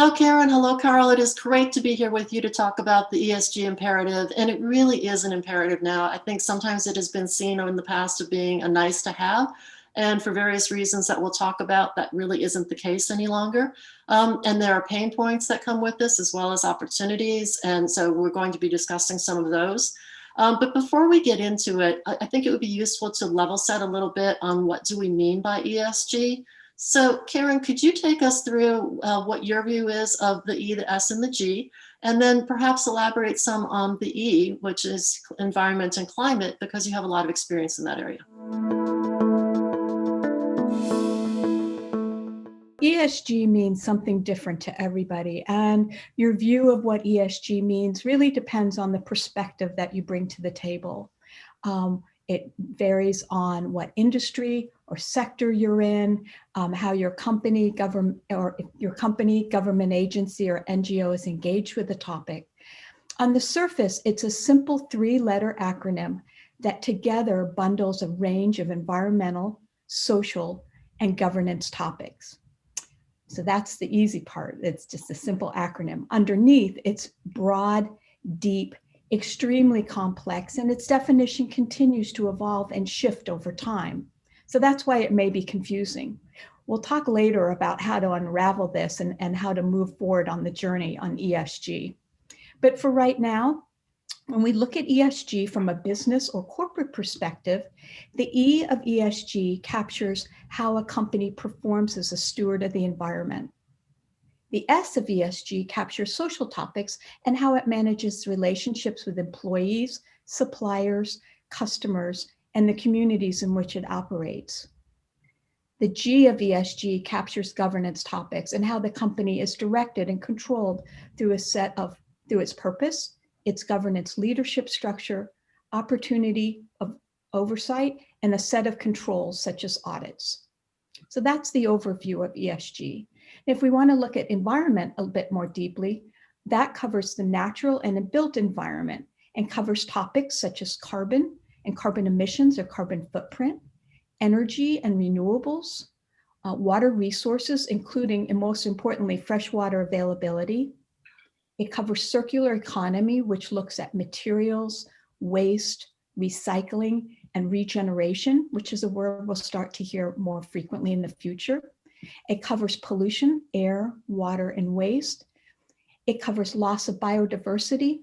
Hello, Karen. Hello, Carl. It is great to be here with you to talk about the ESG imperative. And it really is an imperative now. I think sometimes it has been seen in the past of being a nice to have. And for various reasons that we'll talk about, that really isn't the case any longer. And there are pain points that come with this as well as opportunities. And so we're going to be discussing some of those. But before we get into it, I think it would be useful to level set a little bit on what do we mean by ESG. So Karen, could you take us through what your view is of the E, the S, and the G, and then perhaps elaborate some on the E, which is environment and climate, because you have a lot of experience in that area. ESG means something different to everybody, and your view of what ESG means really depends on the perspective that you bring to the table. It varies on what industry or sector you're in, how your company, government agency, or NGO is engaged with the topic. On the surface, it's a simple 3-letter acronym that together bundles a range of environmental, social, and governance topics. So that's the easy part. It's just a simple acronym. Underneath, it's broad, deep, extremely complex, and its definition continues to evolve and shift over time. So that's why it may be confusing. We'll talk later about how to unravel this and how to move forward on the journey on ESG. But for right now, when we look at ESG from a business or corporate perspective, the E of ESG captures how a company performs as a steward of the environment. The S of ESG captures social topics and how it manages relationships with employees, suppliers, customers, and the communities in which it operates. The G of ESG captures governance topics and how the company is directed and controlled through its purpose, its governance leadership structure, opportunity of oversight, and a set of controls such as audits. So that's the overview of ESG. If we want to look at environment a bit more deeply, that covers the natural and built environment and covers topics such as carbon and carbon emissions or carbon footprint, energy and renewables, water resources, including, and most importantly, freshwater availability. It covers circular economy, which looks at materials, waste, recycling, and regeneration, which is a word we'll start to hear more frequently in the future. It covers pollution, air, water, and waste. It covers loss of biodiversity.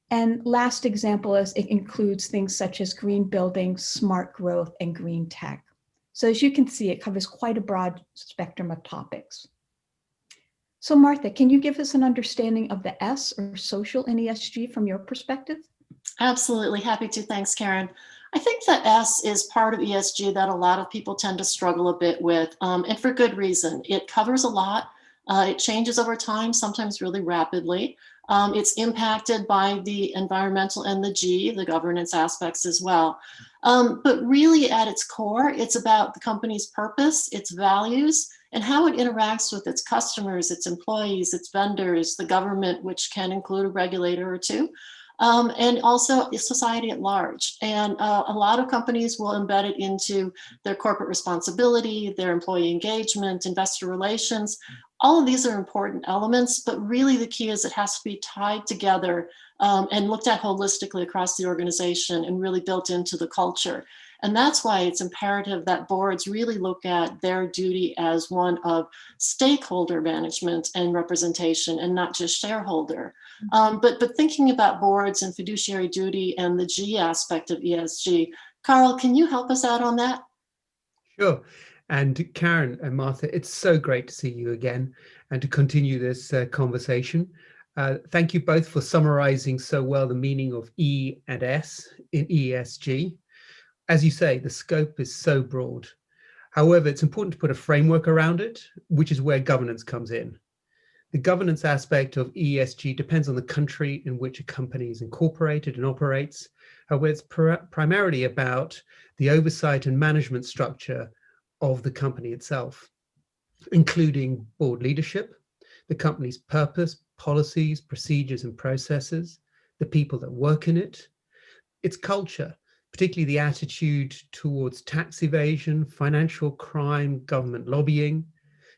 And last example is it includes things such as green buildings, smart growth, and green tech. So as you can see, it covers quite a broad spectrum of topics. So Martha, can you give us an understanding of the S or social in ESG from your perspective? Absolutely, happy to. Thanks, Karen. I think the S is part of ESG that a lot of people tend to struggle a bit with, and for good reason. It covers a lot. It changes over time, sometimes really rapidly. It's impacted by the environmental and the G, the governance aspects as well. But really at its core, it's about the company's purpose, its values, and how it interacts with its customers, its employees, its vendors, the government, which can include a regulator or two. And also society at large. And a lot of companies will embed it into their corporate responsibility, their employee engagement, investor relations. All of these are important elements, but really the key is it has to be tied together and looked at holistically across the organization and really built into the culture. And that's why it's imperative that boards really look at their duty as one of stakeholder management and representation and not just shareholder. But thinking about boards and fiduciary duty and the G aspect of ESG, Carl, can you help us out on that? Sure. And Karen and Martha, it's so great to see you again and to continue this conversation. Thank you both for summarizing so well the meaning of E and S in ESG. As you say, the scope is so broad. However, it's important to put a framework around it, which is where governance comes in. The governance aspect of ESG depends on the country in which a company is incorporated and operates. However, it's primarily about the oversight and management structure of the company itself, including board leadership, the company's purpose, policies, procedures, and processes, the people that work in it, its culture, particularly the attitude towards tax evasion, financial crime, government lobbying,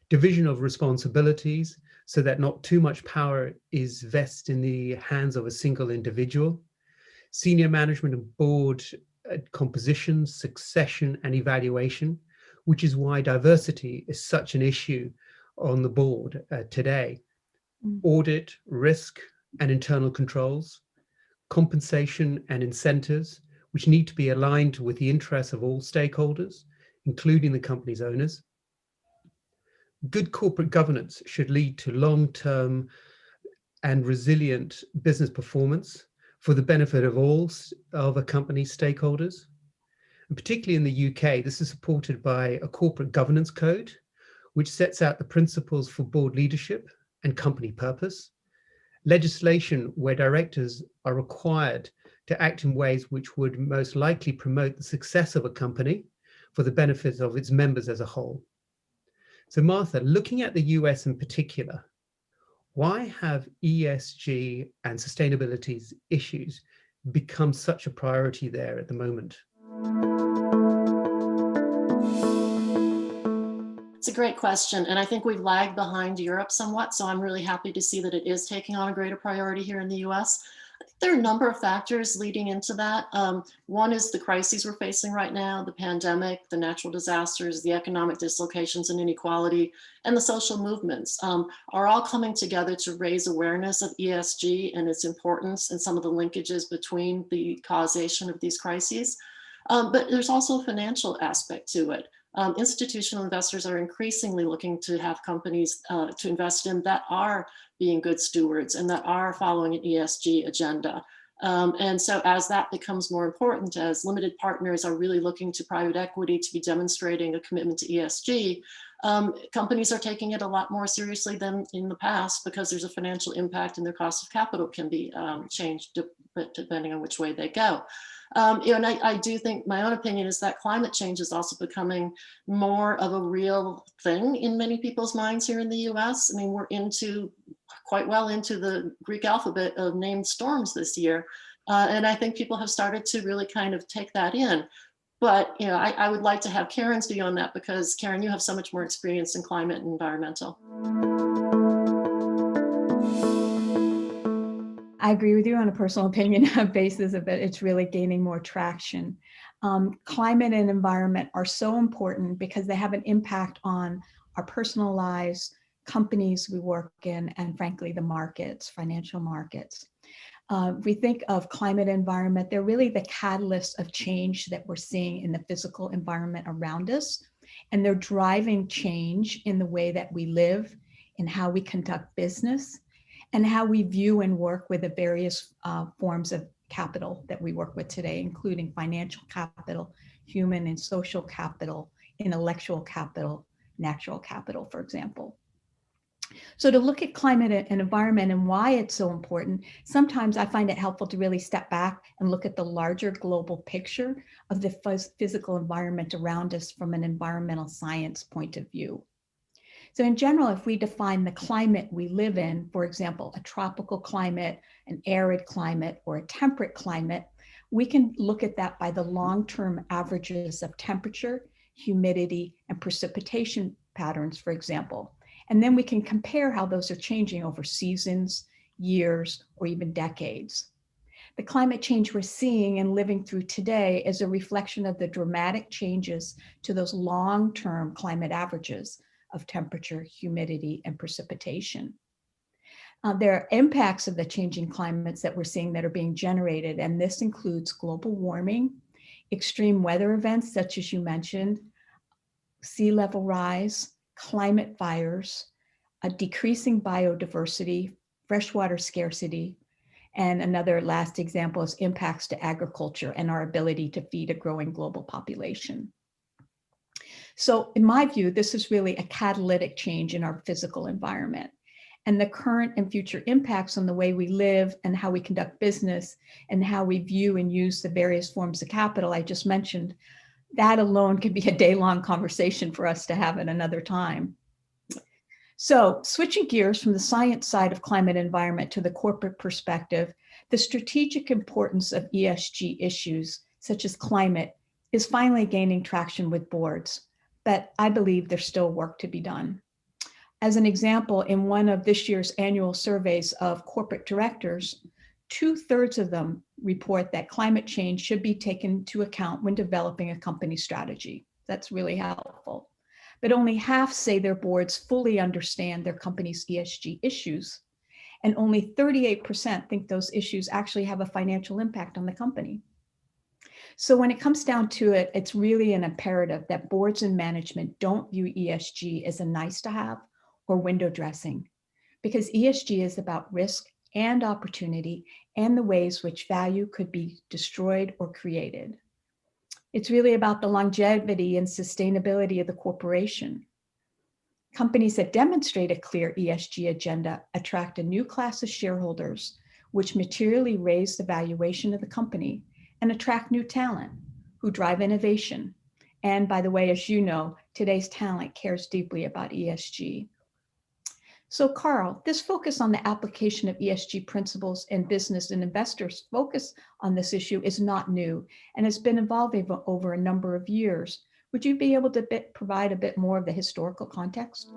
division of responsibilities, so that not too much power is vested in the hands of a single individual. Senior management and board composition, succession, and evaluation, which is why diversity is such an issue on the board today. Audit, risk, and internal controls, compensation and incentives, which need to be aligned with the interests of all stakeholders, including the company's owners. Good corporate governance should lead to long-term and resilient business performance for the benefit of all of a company's stakeholders. And particularly in the UK, this is supported by a corporate governance code, which sets out the principles for board leadership and company purpose. Legislation where directors are required to act in ways which would most likely promote the success of a company for the benefit of its members as a whole. So Martha, looking at the US in particular, why have ESG and sustainability issues become such a priority there at the moment? It's a great question. And I think we've lagged behind Europe somewhat. So I'm really happy to see that it is taking on a greater priority here in the US. I think there are a number of factors leading into that. One is the crises we're facing right now, the pandemic, the natural disasters, the economic dislocations and inequality, and the social movements are all coming together to raise awareness of ESG and its importance and some of the linkages between the causation of these crises. But there's also a financial aspect to it. Institutional investors are increasingly looking to have companies to invest in that are being good stewards and that are following an ESG agenda. And so as that becomes more important, as limited partners are really looking to private equity to be demonstrating a commitment to ESG, companies are taking it a lot more seriously than in the past because there's a financial impact and their cost of capital can be changed depending on which way they go. And I do think my own opinion is that climate change is also becoming more of a real thing in many people's minds here in the US. I mean, we're quite well into the Greek alphabet of named storms this year. And I think people have started to really kind of take that in. But I would like to have Karen's view on that because Karen, you have so much more experience in climate and environmental. I agree with you on a personal opinion basis of it. It's really gaining more traction. Climate and environment are so important because they have an impact on our personal lives, companies we work in, and frankly, the markets, financial markets. We think of climate and environment, they're really the catalyst of change that we're seeing in the physical environment around us. And they're driving change in the way that we live, in how we conduct business, and how we view and work with the various forms of capital that we work with today, including financial capital, human and social capital, intellectual capital, natural capital, for example. So to look at climate and environment and why it's so important, sometimes I find it helpful to really step back and look at the larger global picture of the physical environment around us from an environmental science point of view. So in general, if we define the climate we live in, for example, a tropical climate, an arid climate, or a temperate climate, we can look at that by the long-term averages of temperature, humidity, and precipitation patterns, for example. And then we can compare how those are changing over seasons, years, or even decades. The climate change we're seeing and living through today is a reflection of the dramatic changes to those long-term climate averages of temperature, humidity, and precipitation. There are impacts of the changing climates that we're seeing that are being generated, and this includes global warming, extreme weather events such as you mentioned, sea level rise, climate fires, a decreasing biodiversity, freshwater scarcity, and another last example is impacts to agriculture and our ability to feed a growing global population. So in my view, this is really a catalytic change in our physical environment. And the current and future impacts on the way we live and how we conduct business and how we view and use the various forms of capital I just mentioned, that alone could be a day-long conversation for us to have at another time. So switching gears from the science side of climate and environment to the corporate perspective, the strategic importance of ESG issues, such as climate, is finally gaining traction with boards. But I believe there's still work to be done. As an example, in one of this year's annual surveys of corporate directors, 2/3 of them report that climate change should be taken into account when developing a company strategy. That's really helpful. But only half say their boards fully understand their company's ESG issues, and only 38% think those issues actually have a financial impact on the company. So when it comes down to it, it's really an imperative that boards and management don't view ESG as a nice to have or window dressing, because ESG is about risk and opportunity and the ways which value could be destroyed or created. It's really about the longevity and sustainability of the corporation. Companies that demonstrate a clear ESG agenda attract a new class of shareholders, which materially raise the valuation of the company and attract new talent who drive innovation. And by the way, as you know, today's talent cares deeply about ESG. So Carl, this focus on the application of ESG principles in business and investors' focus on this issue is not new and has been evolving over a number of years. Would you be able to provide a bit more of the historical context?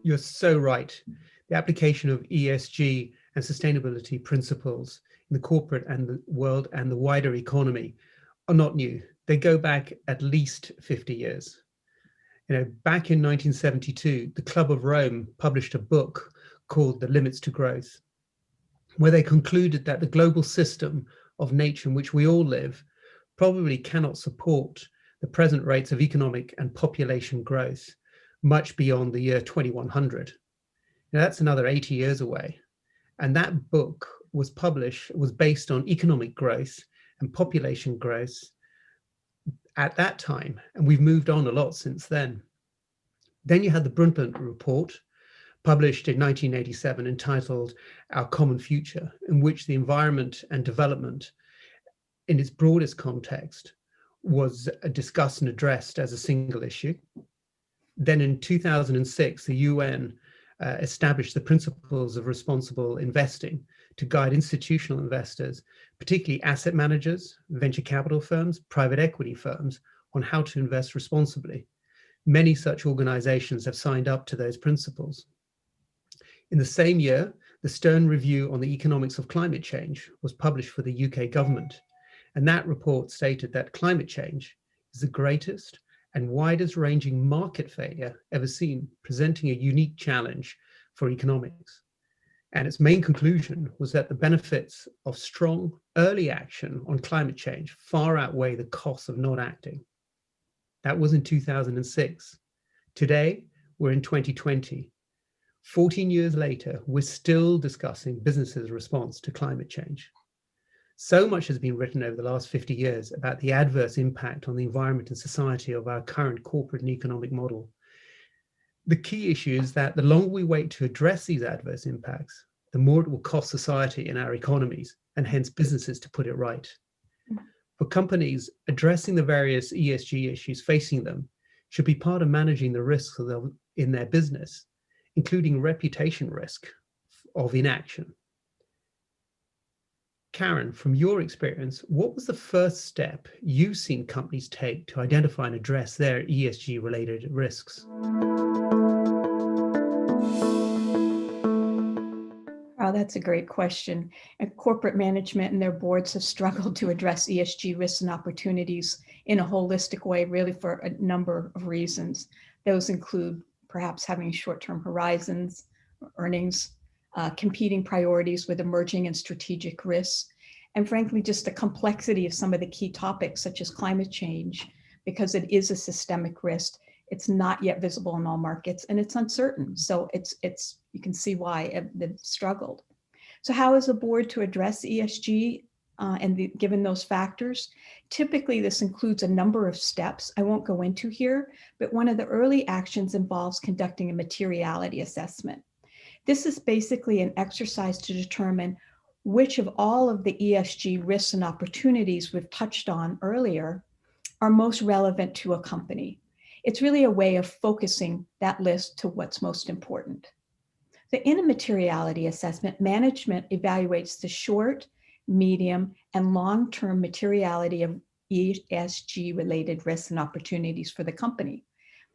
You're so right. The application of ESG and sustainability principles in the corporate and the world and the wider economy are not new. They go back at least 50 years. Back in 1972, the Club of Rome published a book called The Limits to Growth, where they concluded that the global system of nature in which we all live probably cannot support the present rates of economic and population growth much beyond the year 2100. Now, that's another 80 years away. And that book was based on economic growth and population growth at that time, and we've moved on a lot since then. Then you had the Brundtland Report, published in 1987, entitled Our Common Future, in which the environment and development in its broadest context was discussed and addressed as a single issue. Then in 2006, the UN established the principles of responsible investing to guide institutional investors, particularly asset managers, venture capital firms, private equity firms, on how to invest responsibly. Many such organizations have signed up to those principles. In the same year, the Stern Review on the Economics of Climate Change was published for the UK government, and that report stated that climate change is the greatest and widest ranging market failure ever seen, presenting a unique challenge for economics. And its main conclusion was that the benefits of strong early action on climate change far outweigh the costs of not acting. That was in 2006. Today, we're in 2020. 14 years later, we're still discussing businesses' response to climate change. So much has been written over the last 50 years about the adverse impact on the environment and society of our current corporate and economic model. The key issue is that the longer we wait to address these adverse impacts, the more it will cost society and our economies, and hence businesses, to put it right. For companies, addressing the various ESG issues facing them should be part of managing the risks in their business, including reputation risk of inaction. Karen, from your experience, what was the first step you've seen companies take to identify and address their ESG-related risks? Oh, that's a great question. And corporate management and their boards have struggled to address ESG risks and opportunities in a holistic way, really for a number of reasons. Those include perhaps having short-term horizons, earnings, competing priorities with emerging and strategic risks, and frankly, just the complexity of some of the key topics such as climate change, because it is a systemic risk. It's not yet visible in all markets and it's uncertain. So you can see why they've struggled. So how is a board to address ESG given those factors? Typically, this includes a number of steps I won't go into here, but one of the early actions involves conducting a materiality assessment. This is basically an exercise to determine which of all of the ESG risks and opportunities we've touched on earlier are most relevant to a company. It's really a way of focusing that list to what's most important. So in a materiality assessment, management evaluates the short, medium, and long-term materiality of ESG-related risks and opportunities for the company.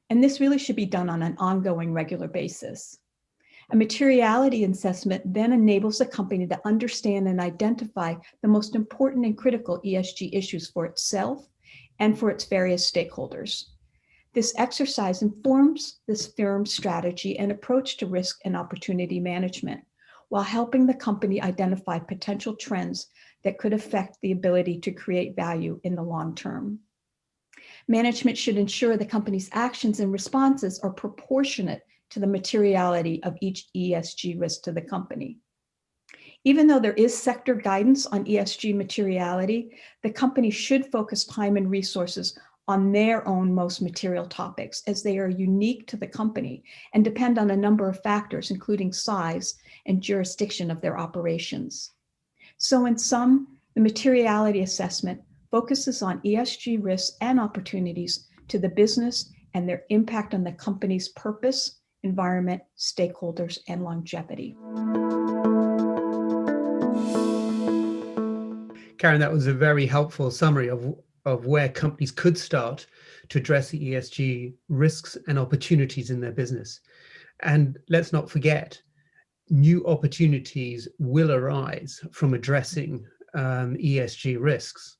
And this really should be done on an ongoing, regular basis. A materiality assessment then enables the company to understand and identify the most important and critical ESG issues for itself and for its various stakeholders. This exercise informs this firm's strategy and approach to risk and opportunity management, while helping the company identify potential trends that could affect the ability to create value in the long term. Management should ensure the company's actions and responses are proportionate to the materiality of each ESG risk to the company. Even though there is sector guidance on ESG materiality, the company should focus time and resources on their own most material topics, as they are unique to the company and depend on a number of factors, including size and jurisdiction of their operations. So in sum, the materiality assessment focuses on ESG risks and opportunities to the business and their impact on the company's purpose, environment, stakeholders, and longevity. Karen, that was a very helpful summary of where companies could start to address the ESG risks and opportunities in their business. And let's not forget, new opportunities will arise from addressing ESG risks.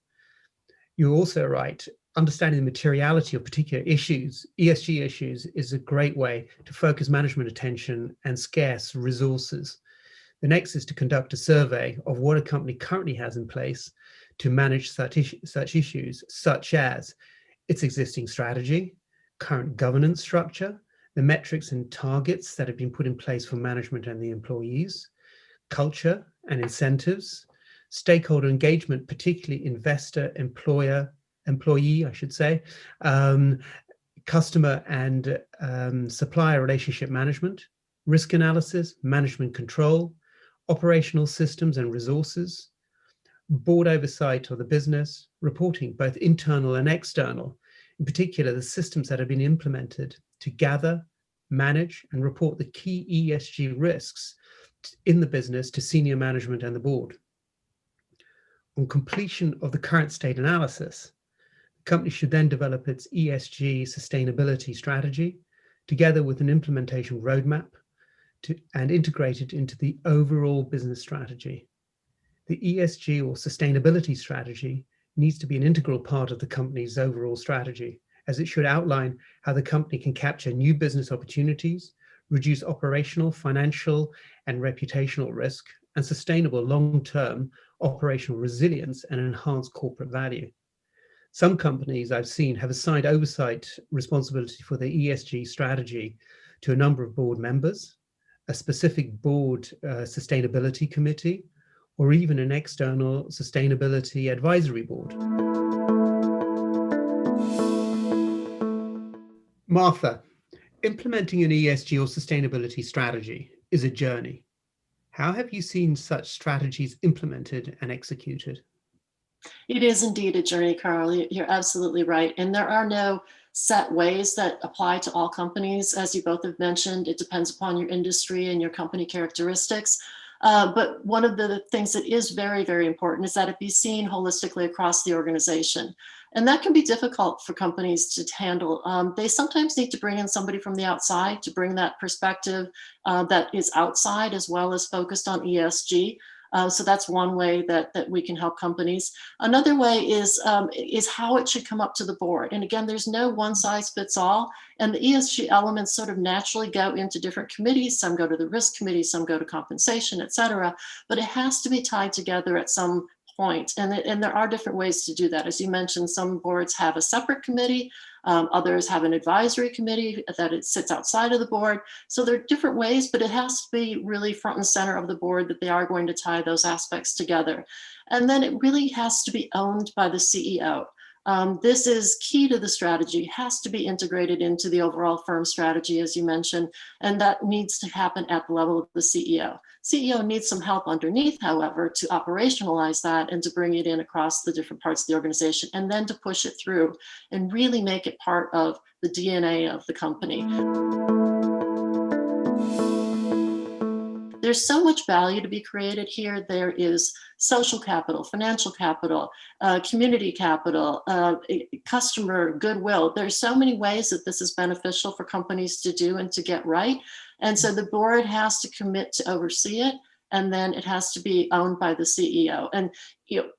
You're also right. Understanding the materiality of particular issues, ESG issues, is a great way to focus management attention and scarce resources. The next is to conduct a survey of what a company currently has in place to manage such issues, such as its existing strategy, current governance structure, the metrics and targets that have been put in place for management and the employees, culture and incentives, stakeholder engagement, particularly investor, employee, I should say, customer and supplier relationship management, risk analysis, management control, operational systems and resources, board oversight of the business, reporting, both internal and external, in particular the systems that have been implemented to gather, manage, and report the key ESG risks in the business to senior management and the board. On completion of the current state analysis, the company should then develop its ESG sustainability strategy together with an implementation roadmap and integrate it into the overall business strategy. The ESG or sustainability strategy needs to be an integral part of the company's overall strategy, as it should outline how the company can capture new business opportunities, reduce operational, financial, and reputational risk, and sustainable long-term operational resilience and enhance corporate value. Some companies I've seen have assigned oversight responsibility for the ESG strategy to a number of board members, a specific board sustainability committee, or even an external sustainability advisory board. Martha, implementing an ESG or sustainability strategy is a journey. How have you seen such strategies implemented and executed? It is indeed a journey, Carl. You're absolutely right. And there are no set ways that apply to all companies. As you both have mentioned, it depends upon your industry and your company characteristics. But one of the things that is very, very important is that it be seen holistically across the organization. And that can be difficult for companies to handle. They sometimes need to bring in somebody from the outside to bring that perspective that is outside as well as focused on ESG. So that's one way that we can help companies. Another way is how it should come up to the board. And again, there's no one size fits all. And the ESG elements sort of naturally go into different committees. Some go to the risk committee, some go to compensation, et cetera. But it has to be tied together at some point. And there are different ways to do that. As you mentioned, some boards have a separate committee. Others have an advisory committee that it sits outside of the board. So there are different ways, but it has to be really front and center of the board that they are going to tie those aspects together. And then it really has to be owned by the CEO. This is key to the strategy, has to be integrated into the overall firm strategy, as you mentioned, and that needs to happen at the level of the CEO. CEO needs some help underneath, however, to operationalize that and to bring it in across the different parts of the organization, and then to push it through and really make it part of the DNA of the company. there's so much value to be created here. There is social capital, financial capital, community capital, customer goodwill. There's so many ways that this is beneficial for companies to do and to get right. And so the board has to commit to oversee it, and then it has to be owned by the CEO. And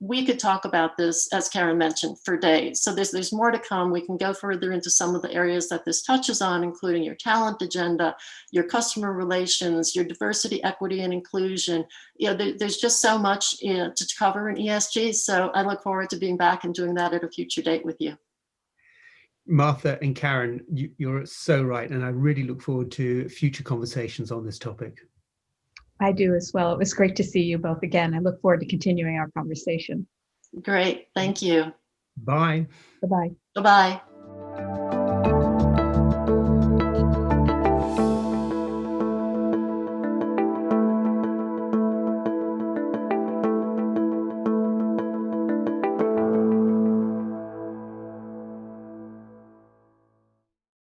we could talk about this, as Karen mentioned, for days. So there's more to come. We can go further into some of the areas that this touches on, including your talent agenda, your customer relations, your diversity, equity, and inclusion. There's just so much to cover in ESG. So I look forward to being back and doing that at a future date with you. Martha and Karen, you're so right. And I really look forward to future conversations on this topic. I do as well. It was great to see you both again. I look forward to continuing our conversation. Great. Thank you. Bye. Bye-bye. Bye-bye.